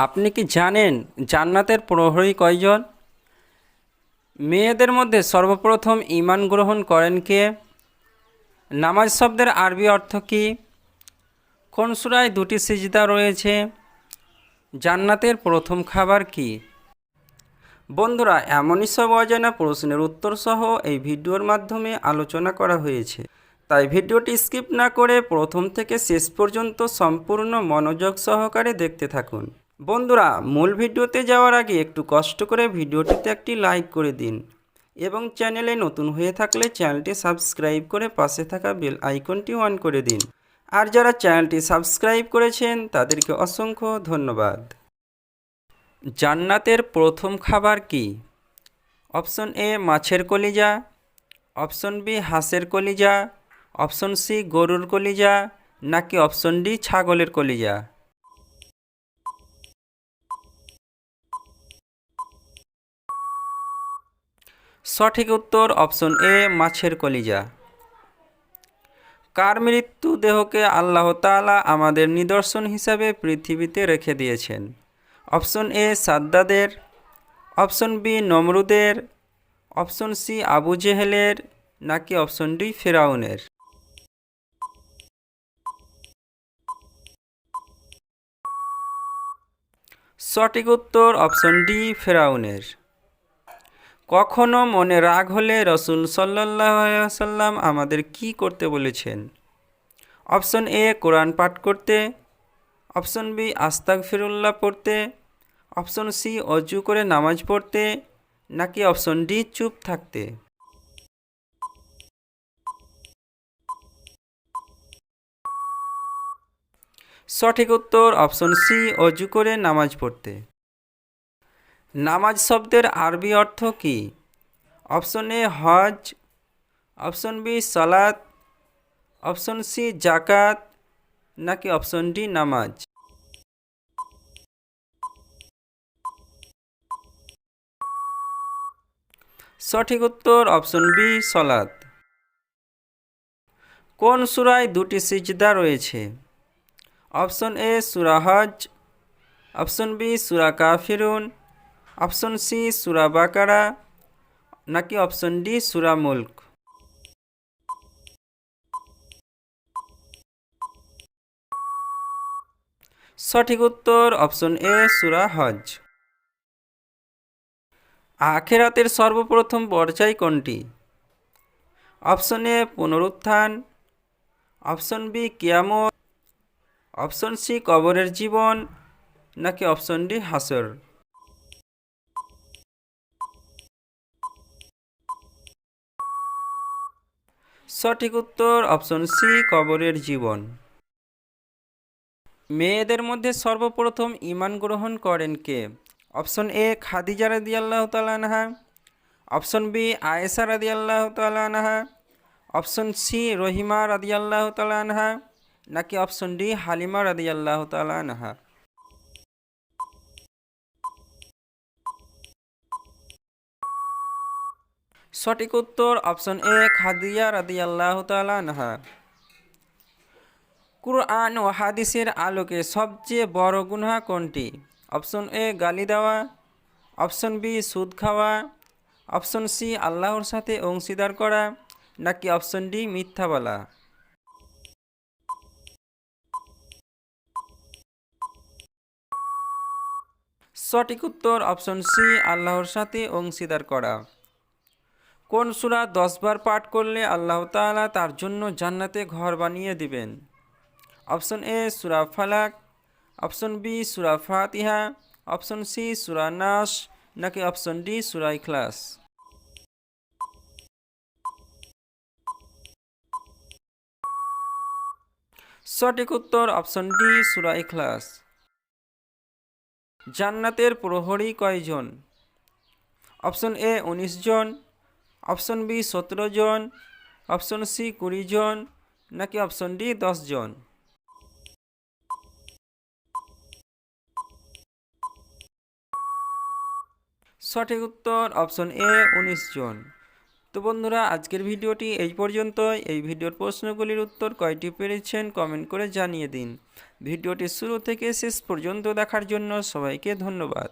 আপনি কি জানেন জান্নাতের প্রহরী কয়জন? মেয়েদের মধ্যে সর্বপ্রথম ঈমান গ্রহণ করেন কে? নামাজ শব্দের আরবি অর্থ কী? কোন সূরায় দুটি সিজদা রয়েছে? জান্নাতের প্রথম খাবার কি? বন্ধুরা, এমনই সব অজানা প্রশ্নের উত্তর সহ এই ভিডিওর মাধ্যমে আলোচনা করা হয়েছে, তাই ভিডিওটি স্কিপ না করে প্রথম থেকে শেষ পর্যন্ত সম্পূর্ণ মনোযোগ সহকারে দেখতে থাকুন। বন্ধুরা, মূল ভিডিওতে যাওয়ার আগে একটু কষ্ট করে ভিডিওটিতে একটি লাইক করে দিন এবং চ্যানেলে নতুন হয়ে থাকলে চ্যানেলটি সাবস্ক্রাইব করে পাশে থাকা বেল আইকনটি অন করে দিন। আর যারা চ্যানেলটি সাবস্ক্রাইব করেছেন তাদেরকে অসংখ্য ধন্যবাদ। জান্নাতের প্রথম খাবার কি? অপশন এ মাছের কলিজা, অপশন বি হাঁসের কলিজা, অপশন সি গরুর কলিজা, নাকি অপশন ডি ছাগলের কলিজা? সঠিক উত্তর অপশন এ মাছের কলিজা। কার মৃত্যু দেহকে আল্লাহ তাআলা আমাদের নিদর্শন হিসাবে পৃথিবীতে রেখে দিয়েছেন? অপশন এ সাদ্দাদের, অপশন বি নমরুদের, অপশন সি আবু জেহেলের, নাকি অপশন ডি ফেরাউনের? সঠিক উত্তর অপশন ডি ফেরাউনের। কখনো মনে রাগ হলে রসুল সাল্লাল্লাহু আলাইহি ওয়াসাল্লাম আমাদের কি করতে বলেছেন? অপশন এ কোরআন পাঠ করতে, অপশন বি আস্তাগফিরুল্লাহ পড়তে, অপশন সি অজু করে নামাজ পড়তে, নাকি অপশন ডি চুপ থাকতে? সঠিক উত্তর অপশন সি অজু করে নামাজ পড়তে। নামাজ শব্দের আরবি অর্থ কী? অপশন এ হজ, অপশন বি সালাত, অপশন সি জাকাত, নাকি অপশন ডি নামাজ? সঠিক উত্তর অপশন বি সলাত। কোন সূরায় দুটি সিজদা রয়েছে? অপশন এ সূরা হজ, অপশন বি সূরা কাফিরুন, অপশন সি সূরা বাকারা, নাকি অপশন ডি সূরা মুলক? সঠিক উত্তর অপশন এ সূরা হজ। আখিরাতের সর্বপ্রথম পর্যায় কোনটি? অপশন এ পুনরুত্থান, অপশন বি কিয়ামত, অপশন সি কবরের জীবন, নাকি অপশন ডি হাসর? সঠিক উত্তর অপশন সি কবরের জীবন। মেয়েদের মধ্যে সর্বপ্রথম ঈমান গ্রহণ করেন কে? অপশন এ খাদিজা রাদিয়াল্লাহু তাআলা আনহা, অপশন বি আয়েশা রাদিয়াল্লাহু তাআলা আনহা, অপশন সি রহিমা রাদিয়াল্লাহু তাআলা আনহা, নাকি অপশন ডি হালিমা রাদিয়াল্লাহু তাআলা আনহা? সঠিক উত্তর অপশন এ খাদিজা রাদিয়াল্লাহু তাআলা আনহা। কুরআন ও হাদিসের আলোকে সবচেয়ে বড় গুনাহ কোনটি? অপশন এ গালি দেওয়া, অপশন বি সুদ খাওয়া, অপশন সি আল্লাহর সাথে অংশীদার করা, নাকি অপশন ডি মিথ্যা বলা? সঠিক উত্তর অপশন সি আল্লাহর সাথে অংশীদার করা। কোন সূরা 10 বার পাঠ করলে আল্লাহ তাআলা তার জন্য জান্নাতে ঘর বানিয়ে দিবেন? Option A Surah Falaq, option B Surah Fatiha, option C সূরা নাস, নাকি অপশন ডি সূরা ইখলাস? সঠিক উত্তর অপশন ডি সূরা ইখলাস। জান্নাতের প্রহরী কয়জন? অপশন এ 19 জন, অপশন বি 17 জন, অপশন সি 20 জন, নাকি অপশন ডি 10 জন? সঠিক উত্তর অপশন এ 19 জন। তো বন্ধুরা, আজকের ভিডিওটি এই পর্যন্তই। এই ভিডিওর প্রশ্নগুলির উত্তর কয়টি পেরেছেন কমেন্ট করে জানিয়ে দিন। ভিডিওটি শুরু থেকে শেষ পর্যন্ত দেখার জন্য সবাইকে ধন্যবাদ।